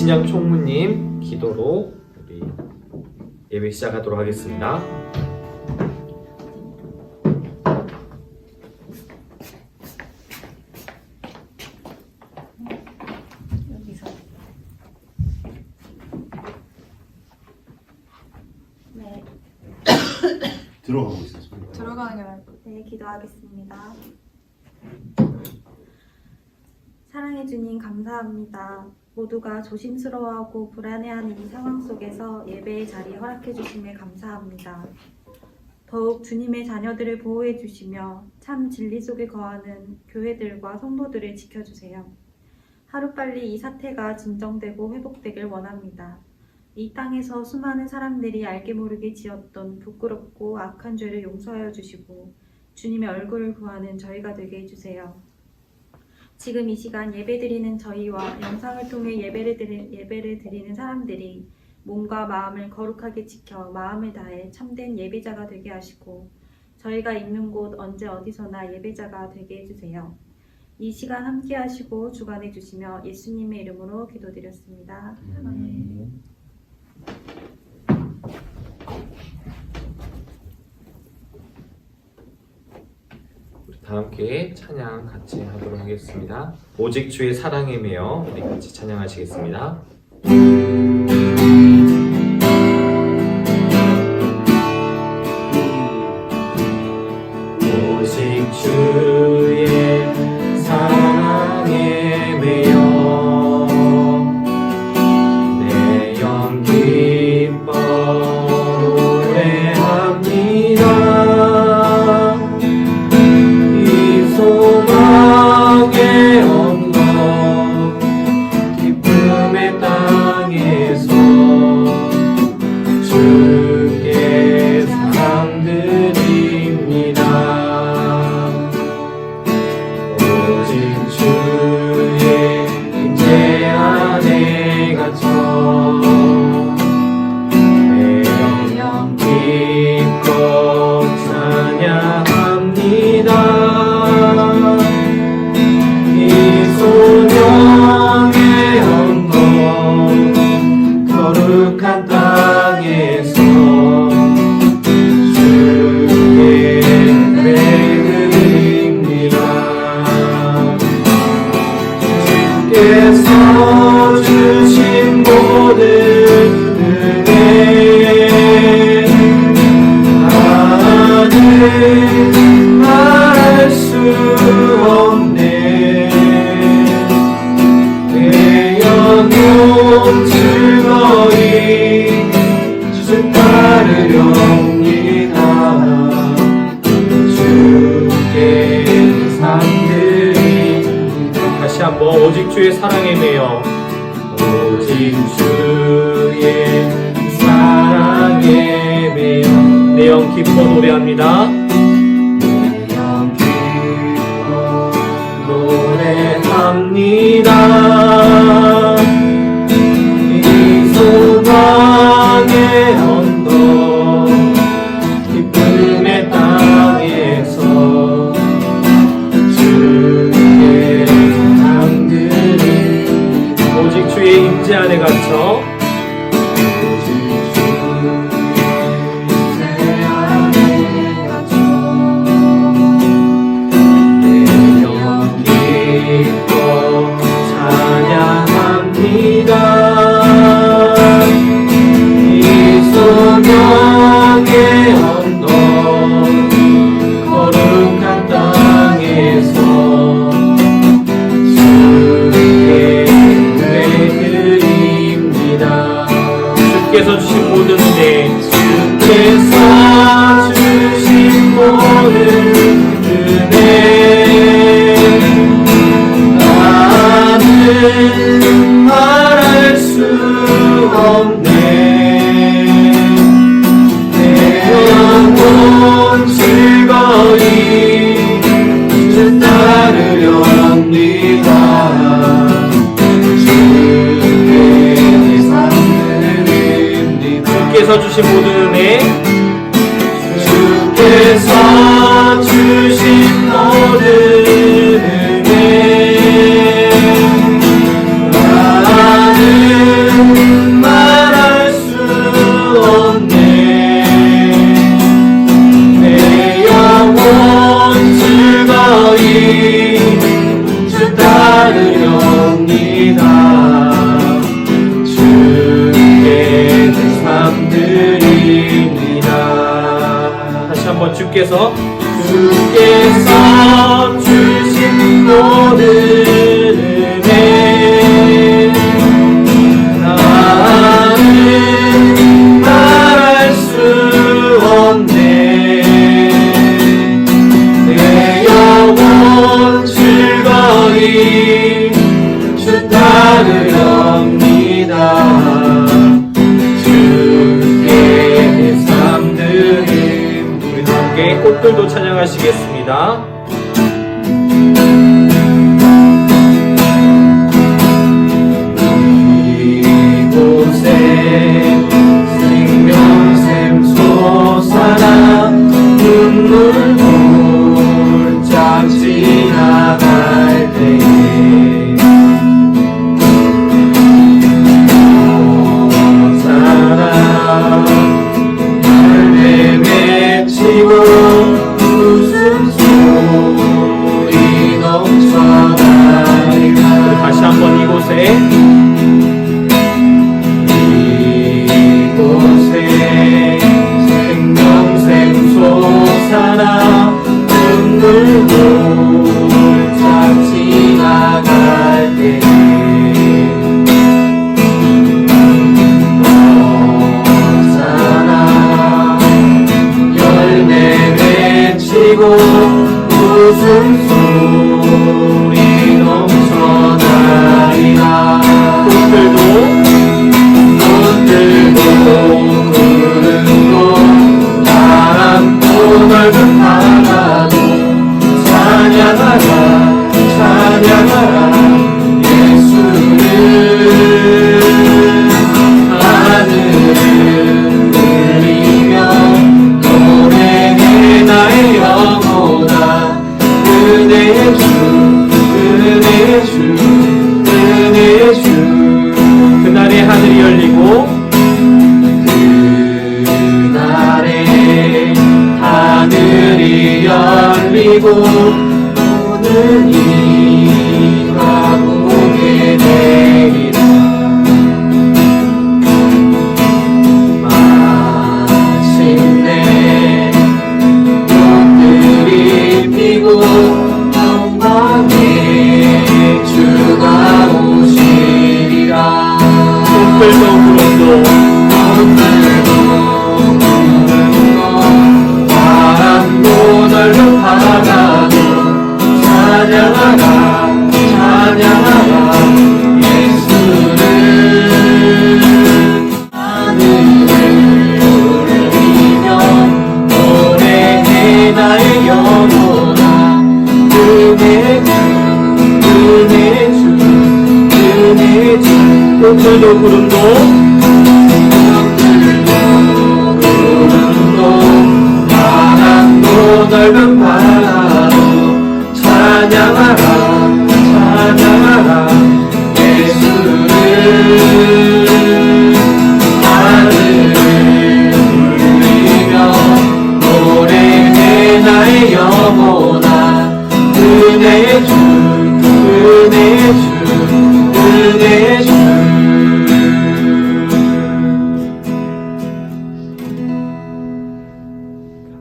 이신영 총무님 기도로 우리 예배 시작하도록 하겠습니다. 네. 들어가고 있습니다. 들어가는 게 말고. 네, 기도하겠습니다. 사랑해 주님 감사합니다. 모두가 조심스러워하고 불안해하는 이 상황 속에서 예배의 자리 허락해 주심에 감사합니다. 더욱 주님의 자녀들을 보호해 주시며 참 진리 속에 거하는 교회들과 성도들을 지켜주세요. 하루빨리 이 사태가 진정되고 회복되길 원합니다. 이 땅에서 수많은 사람들이 알게 모르게 지었던 부끄럽고 악한 죄를 용서하여 주시고 주님의 얼굴을 구하는 저희가 되게 해주세요. 지금 이 시간 예배드리는 저희와 영상을 통해 예배를 드리는 사람들이 몸과 마음을 거룩하게 지켜 마음을 다해 참된 예배자가 되게 하시고 저희가 있는 곳 언제 어디서나 예배자가 되게 해주세요. 이 시간 함께 하시고 주관해 주시며 예수님의 이름으로 기도드렸습니다. 아멘. 다 함께 찬양 같이 하도록 하겠습니다. 오직 주의 사랑에 매여 우리 같이 찬양하시겠습니다. 오직 주의 사랑에 매여 내 영 기뻐 노래합니다. 소망의 언덕 기쁨의 땅에서 주께 사랑드립니다. 오직 주의 임재 안에 갇혀 내 영영 기껏 찬양합니다. 소명의 언덕 거룩한 땅에서 주의 예배드립니다. 주께서 주신 모든 은혜 다들 말할 수 없네. 즐거이 주를 따르렵니다. 주께 상드립니다. 다시 한번 오직 주의 사랑에 매여 오직 주의 사랑에 매여 내 영 기뻐 노래합니다. 내 영 기뻐 노래합니다. 소망의 언덕 기쁨의 땅에서 주께 사랑드립니다. 오직 주의 임재 안에 갇혀 오직 주의 안에 갇혀 내 영 기뻐 찬양합니다. 소명의 언덕 거룩한 땅에서 주께 예배드립니다. 주께서 주신 모든 은혜 주께서 주신 모든 은혜 나는 말할 수 없네. 즐거이 주를 따르렵니다. 주께 상드립니다. 주께서 주신 모든 은혜 주께서 주신 모든 은혜 나는 모든 은혜 나는 말할 수 없네. 내 영혼 즐거이 주 따르렵니다. 주께 삼드림. 우리 함께 꽃들도 찬양하시겠습니다. 이곳에 생명샘 솟아나 눈물 홀짝 지나갈 때에 맺히고 웃음소리 넘쳐나리라. 다시 한번 이곳에 생명샘 솟아나 눈물 홀짝 지나갈 때에 웃음소리 넘쳐나리라. 꽃들도 구름도 바람도 넓은 바다도 찬양하라 찬양하라 예수를. 하늘을 울리며 노래해 나의 영혼아. 은혜의 주 은혜의 주 은혜의 주. 그날에 하늘이 열리고 그날에 하늘이 열리고 오는 이가 보게 되리라. 마침내 꽃들이 피고 영광의 주가 오시리라. 손들도 구름도 바람도 넓은 바다도 찬양하라 찬양하라 예수를. 하늘을 울리며 노래해 나의 영혼아. 은혜의 주 은혜의 주 은혜의 주. 꽃들도 구름도 바람도 넓은 바다도 찬양하라 찬양하라 예수를. 하늘을 울리며 노래해 나의 영혼아. 은혜의 주 은혜의 주 은혜의 주.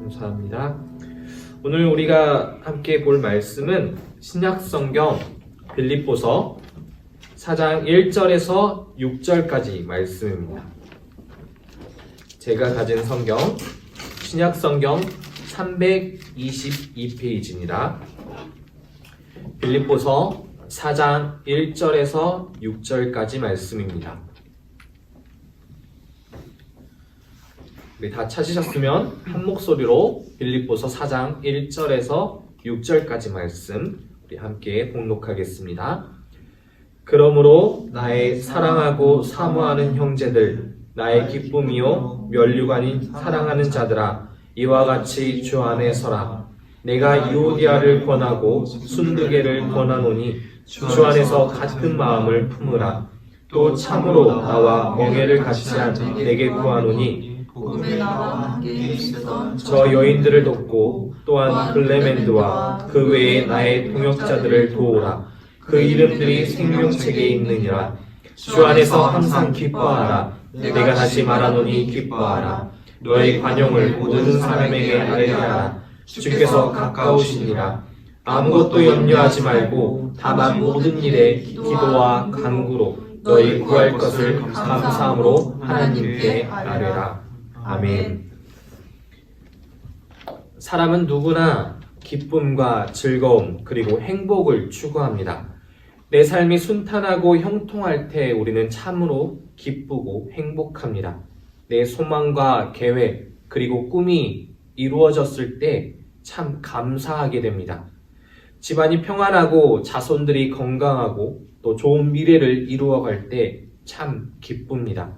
감사합니다. 오늘 우리가 함께 볼 말씀은 신약성경 빌립보서 4장 1절에서 6절까지 말씀입니다. 제가 가진 성경 신약성경 322페이지입니다. 빌립보서 4장 1절에서 6절까지 말씀입니다. 우리 다 찾으셨으면 한 목소리로 빌립보서 4장 1절에서 6절까지 말씀 우리 함께 봉독하겠습니다. 그러므로 나의 사랑하고 사모하는 형제들, 나의 기쁨이요 면류가 아닌 사랑하는 자들아, 이와 같이 주 안에 서라. 내가 유오디아를 권하고 순두개를 권하노니 주 안에서 같은 마음을 품으라. 또 참으로 나와 멍에를 같이 한 내게 구하노니 저 여인들을 돕고 또한 클레멘드와 그 외에 나의 동역자들을 도우라. 그 이름들이 생명책에 있느니라. 주 안에서 항상 기뻐하라. 내가 다시 말하노니 기뻐하라. 너의 관용을 모든 사람에게 알게 하라. 주께서 가까우시니라. 아무것도 염려하지 말고 다만 모든 일에 기도와 간구로 너희 구할 것을 감사함으로 하나님께 아뢰라. 아멘. 사람은 누구나 기쁨과 즐거움 그리고 행복을 추구합니다. 내 삶이 순탄하고 형통할 때 우리는 참으로 기쁘고 행복합니다. 내 소망과 계획 그리고 꿈이 이루어졌을 때 참 감사하게 됩니다. 집안이 평안하고 자손들이 건강하고 또 좋은 미래를 이루어갈 때 참 기쁩니다.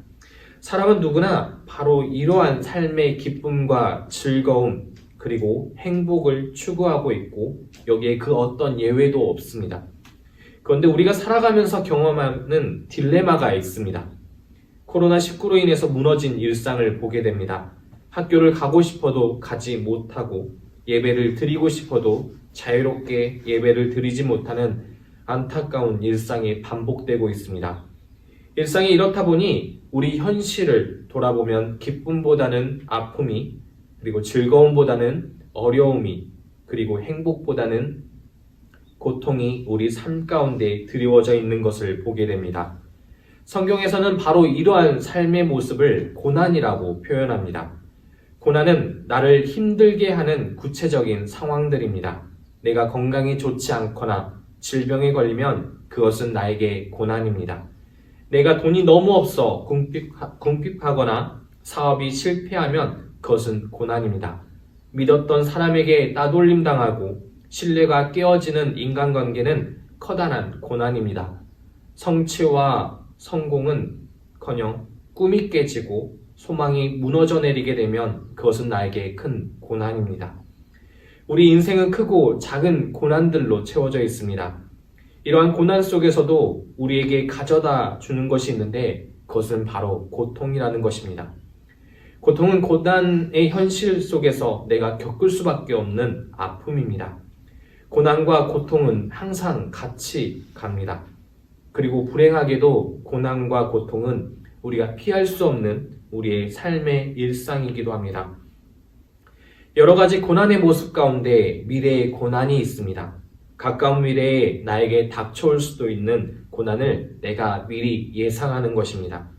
사람은 누구나 바로 이러한 삶의 기쁨과 즐거움 그리고 행복을 추구하고 있고 여기에 그 어떤 예외도 없습니다. 그런데 우리가 살아가면서 경험하는 딜레마가 있습니다. 코로나19로 인해서 무너진 일상을 보게 됩니다. 학교를 가고 싶어도 가지 못하고 예배를 드리고 싶어도 자유롭게 예배를 드리지 못하는 안타까운 일상이 반복되고 있습니다. 일상이 이렇다 보니 우리 현실을 돌아보면 기쁨보다는 아픔이 그리고 즐거움보다는 어려움이 그리고 행복보다는 고통이 우리 삶 가운데 드리워져 있는 것을 보게 됩니다. 성경에서는 바로 이러한 삶의 모습을 고난이라고 표현합니다. 고난은 나를 힘들게 하는 구체적인 상황들입니다. 내가 건강이 좋지 않거나 질병에 걸리면 그것은 나에게 고난입니다. 내가 돈이 너무 없어 궁핍하거나 사업이 실패하면 그것은 고난입니다. 믿었던 사람에게 따돌림 당하고 신뢰가 깨어지는 인간관계는 커다란 고난입니다. 성취와 성공은커녕 꿈이 깨지고 소망이 무너져 내리게 되면 그것은 나에게 큰 고난입니다. 우리 인생은 크고 작은 고난들로 채워져 있습니다. 이러한 고난 속에서도 우리에게 가져다 주는 것이 있는데 그것은 바로 고통이라는 것입니다. 고통은 고난의 현실 속에서 내가 겪을 수밖에 없는 아픔입니다. 고난과 고통은 항상 같이 갑니다. 그리고 불행하게도 고난과 고통은 우리가 피할 수 없는 우리의 삶의 일상이기도 합니다. 여러 가지 고난의 모습 가운데 미래의 고난이 있습니다. 가까운 미래에 나에게 닥쳐올 수도 있는 고난을 내가 미리 예상하는 것입니다.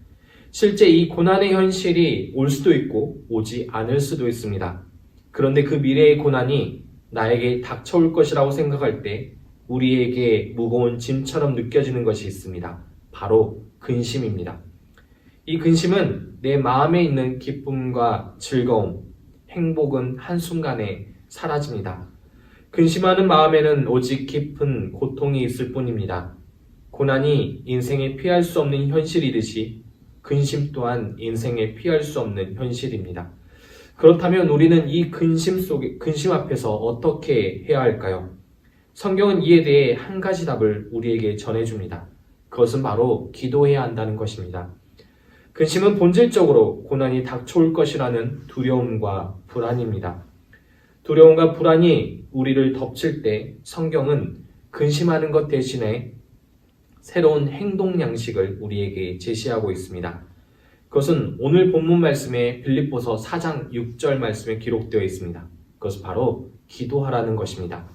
실제 이 고난의 현실이 올 수도 있고 오지 않을 수도 있습니다. 그런데 그 미래의 고난이 나에게 닥쳐올 것이라고 생각할 때 우리에게 무거운 짐처럼 느껴지는 것이 있습니다. 바로 근심입니다. 이 근심은 내 마음에 있는 기쁨과 즐거움, 행복은 한순간에 사라집니다. 근심하는 마음에는 오직 깊은 고통이 있을 뿐입니다. 고난이 인생에 피할 수 없는 현실이듯이 근심 또한 인생에 피할 수 없는 현실입니다. 그렇다면 우리는 이 근심 앞에서 어떻게 해야 할까요? 성경은 이에 대해 한 가지 답을 우리에게 전해줍니다. 그것은 바로 기도해야 한다는 것입니다. 근심은 본질적으로 고난이 닥쳐올 것이라는 두려움과 불안입니다. 두려움과 불안이 우리를 덮칠 때 성경은 근심하는 것 대신에 새로운 행동 양식을 우리에게 제시하고 있습니다. 그것은 오늘 본문 말씀에 빌립보서 4장 6절 말씀에 기록되어 있습니다. 그것은 바로 기도하라는 것입니다.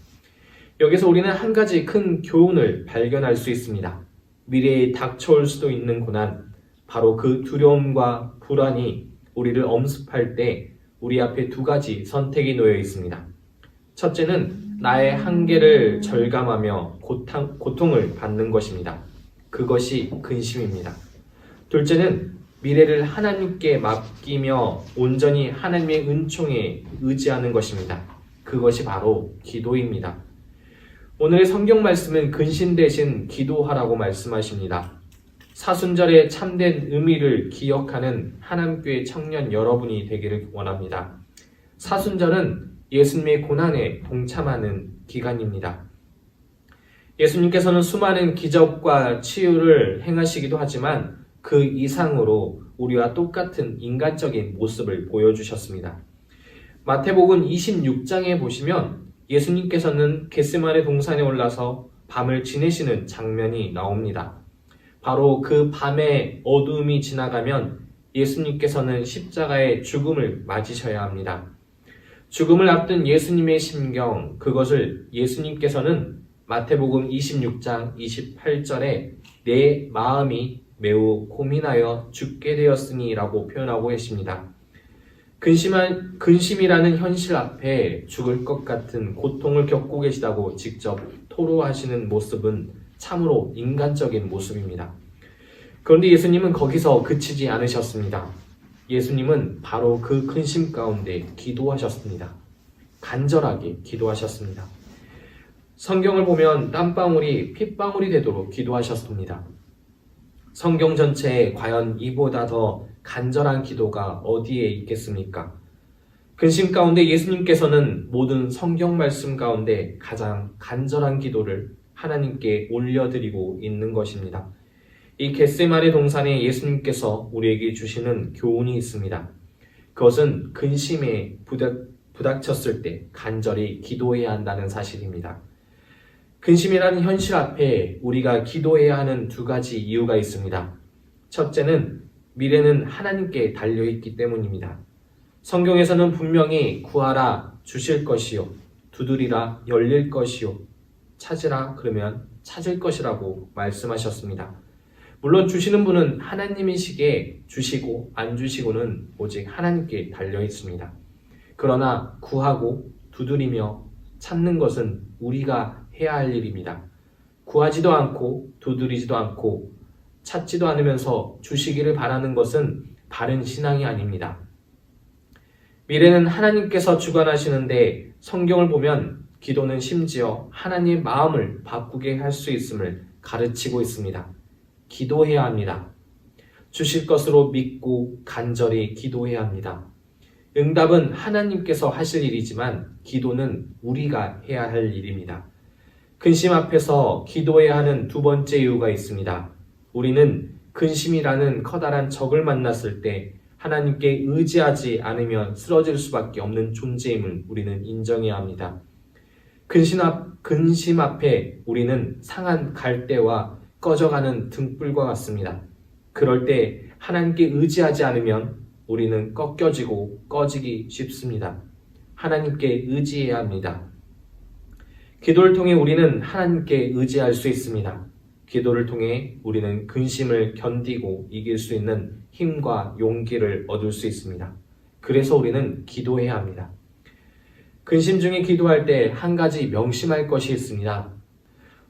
여기서 우리는 한 가지 큰 교훈을 발견할 수 있습니다. 미래에 닥쳐올 수도 있는 고난, 바로 그 두려움과 불안이 우리를 엄습할 때 우리 앞에 두 가지 선택이 놓여 있습니다. 첫째는 나의 한계를 절감하며 고통을 받는 것입니다. 그것이 근심입니다. 둘째는 미래를 하나님께 맡기며 온전히 하나님의 은총에 의지하는 것입니다. 그것이 바로 기도입니다. 오늘의 성경 말씀은 근심 대신 기도하라고 말씀하십니다. 사순절의 참된 의미를 기억하는 하남교회 청년 여러분이 되기를 원합니다. 사순절은 예수님의 고난에 동참하는 기간입니다. 예수님께서는 수많은 기적과 치유를 행하시기도 하지만 그 이상으로 우리와 똑같은 인간적인 모습을 보여주셨습니다. 마태복음 26장에 보시면 예수님께서는 겟세마네 동산에 올라서 밤을 지내시는 장면이 나옵니다. 바로 그 밤의 어두움이 지나가면 예수님께서는 십자가의 죽음을 맞으셔야 합니다. 죽음을 앞둔 예수님의 심경, 그것을 예수님께서는 마태복음 26장 28절에 내 마음이 매우 고민하여 죽게 되었으니 라고 표현하고 계십니다. 근심이라는 현실 앞에 죽을 것 같은 고통을 겪고 계시다고 직접 토로하시는 모습은 참으로 인간적인 모습입니다. 그런데 예수님은 거기서 그치지 않으셨습니다. 예수님은 바로 그 근심 가운데 기도하셨습니다. 간절하게 기도하셨습니다. 성경을 보면 땀방울이 핏방울이 되도록 기도하셨습니다. 성경 전체에 과연 이보다 더 간절한 기도가 어디에 있겠습니까? 근심 가운데 예수님께서는 모든 성경 말씀 가운데 가장 간절한 기도를 하나님께 올려드리고 있는 것입니다. 이 겟세마네 동산에 예수님께서 우리에게 주시는 교훈이 있습니다. 그것은 근심에 부닥쳤을 때 간절히 기도해야 한다는 사실입니다. 근심이라는 현실 앞에 우리가 기도해야 하는 두 가지 이유가 있습니다. 첫째는 미래는 하나님께 달려있기 때문입니다. 성경에서는 분명히 구하라 주실 것이요, 두드리라 열릴 것이요, 찾으라 그러면 찾을 것이라고 말씀하셨습니다. 물론 주시는 분은 하나님이시기에 주시고 안 주시고는 오직 하나님께 달려있습니다. 그러나 구하고 두드리며 찾는 것은 우리가 해야 할 일입니다. 구하지도 않고 두드리지도 않고 찾지도 않으면서 주시기를 바라는 것은 바른 신앙이 아닙니다. 미래는 하나님께서 주관하시는데 성경을 보면 기도는 심지어 하나님의 마음을 바꾸게 할 수 있음을 가르치고 있습니다. 기도해야 합니다. 주실 것으로 믿고 간절히 기도해야 합니다. 응답은 하나님께서 하실 일이지만 기도는 우리가 해야 할 일입니다. 근심 앞에서 기도해야 하는 두 번째 이유가 있습니다. 우리는 근심이라는 커다란 적을 만났을 때 하나님께 의지하지 않으면 쓰러질 수밖에 없는 존재임을 우리는 인정해야 합니다. 근심 앞에 우리는 상한 갈대와 꺼져가는 등불과 같습니다. 그럴 때 하나님께 의지하지 않으면 우리는 꺾여지고 꺼지기 쉽습니다. 하나님께 의지해야 합니다. 기도를 통해 우리는 하나님께 의지할 수 있습니다. 기도를 통해 우리는 근심을 견디고 이길 수 있는 힘과 용기를 얻을 수 있습니다. 그래서 우리는 기도해야 합니다. 근심 중에 기도할 때 한 가지 명심할 것이 있습니다.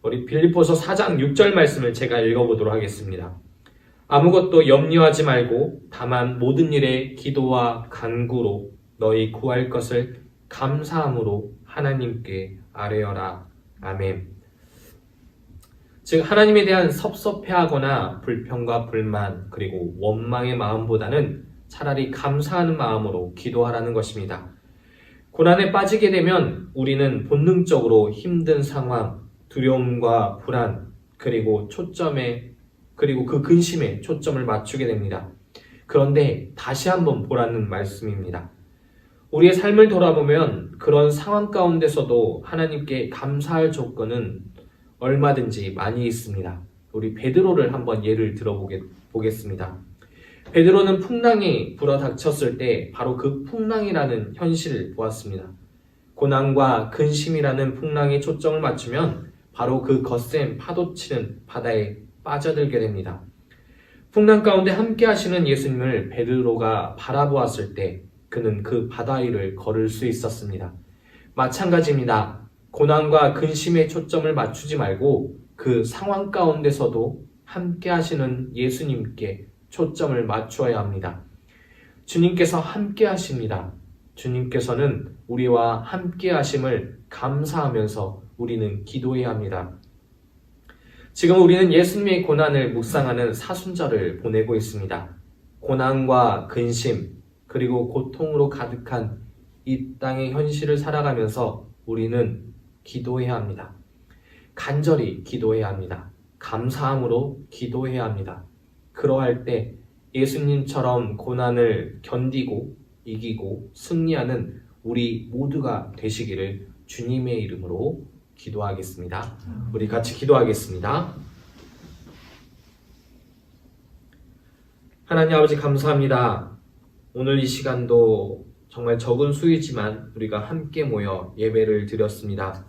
우리 빌립보서 4장 6절 말씀을 제가 읽어보도록 하겠습니다. 아무것도 염려하지 말고 다만 모든 일에 기도와 간구로 너희 구할 것을 감사함으로 하나님께 아뢰어라. 아멘. 즉 하나님에 대한 섭섭해하거나 불평과 불만 그리고 원망의 마음보다는 차라리 감사하는 마음으로 기도하라는 것입니다. 고난에 빠지게 되면 우리는 본능적으로 힘든 상황, 두려움과 불안 그리고 그 근심에 초점을 맞추게 됩니다. 그런데 다시 한번 보라는 말씀입니다. 우리의 삶을 돌아보면 그런 상황 가운데서도 하나님께 감사할 조건은 얼마든지 많이 있습니다. 우리 베드로를 한번 예를 들어보겠습니다. 베드로는 풍랑이 불어닥쳤을 때 바로 그 풍랑이라는 현실을 보았습니다. 고난과 근심이라는 풍랑에 초점을 맞추면 바로 그 거센 파도치는 바다에 빠져들게 됩니다. 풍랑 가운데 함께 하시는 예수님을 베드로가 바라보았을 때 그는 그 바다 위를 걸을 수 있었습니다. 마찬가지입니다. 고난과 근심에 초점을 맞추지 말고 그 상황 가운데서도 함께 하시는 예수님께 초점을 맞추어야 합니다. 주님께서 함께 하십니다. 주님께서는 우리와 함께 하심을 감사하면서 우리는 기도해야 합니다. 지금 우리는 예수님의 고난을 묵상하는 사순절을 보내고 있습니다. 고난과 근심 그리고 고통으로 가득한 이 땅의 현실을 살아가면서 우리는 기도해야 합니다. 간절히 기도해야 합니다. 감사함으로 기도해야 합니다. 그러할 때 예수님처럼 고난을 견디고 이기고 승리하는 우리 모두가 되시기를 주님의 이름으로 기도하겠습니다. 우리 같이 기도하겠습니다. 하나님 아버지 감사합니다. 오늘 이 시간도 정말 적은 수이지만 우리가 함께 모여 예배를 드렸습니다.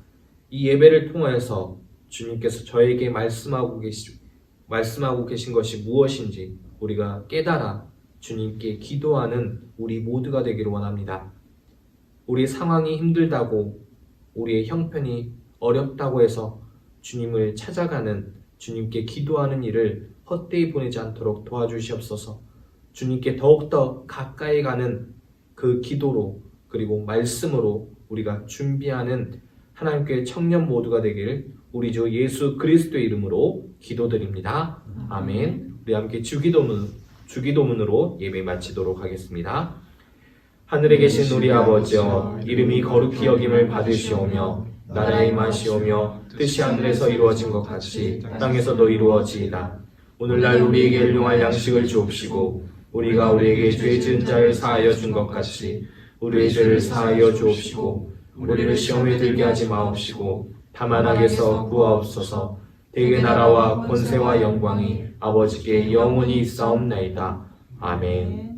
이 예배를 통하여서 주님께서 저에게 말씀하고 계신 것이 무엇인지 우리가 깨달아 주님께 기도하는 우리 모두가 되기를 원합니다. 우리 상황이 힘들다고, 우리의 형편이 어렵다고 해서 주님을 찾아가는, 주님께 기도하는 일을 헛되이 보내지 않도록 도와주시옵소서. 주님께 더욱더 가까이 가는 그 기도로, 그리고 말씀으로 우리가 준비하는 하나님께 청년 모두가 되길 우리 주 예수 그리스도의 이름으로 기도드립니다. 아멘. 우리 함께 주기도문으로 예배 마치도록 하겠습니다. 하늘에 계신 우리 아버지여, 이름이 거룩히 여김을 받으시오며 나라에 임하시오며 뜻이 하늘에서 이루어진 것 같이 땅에서도 이루어지이다. 오늘날 우리에게 일용할 양식을 주옵시고 우리가 우리에게 죄 지은 자를 사하여 준 것 같이 우리의 죄를 사하여 주옵시고 우리를 시험에 들게 하지 마옵시고 다만 악에서 구하옵소서. 대개 나라와 권세와 영광이 아버지께 영원히 있사옵나이다. 아멘.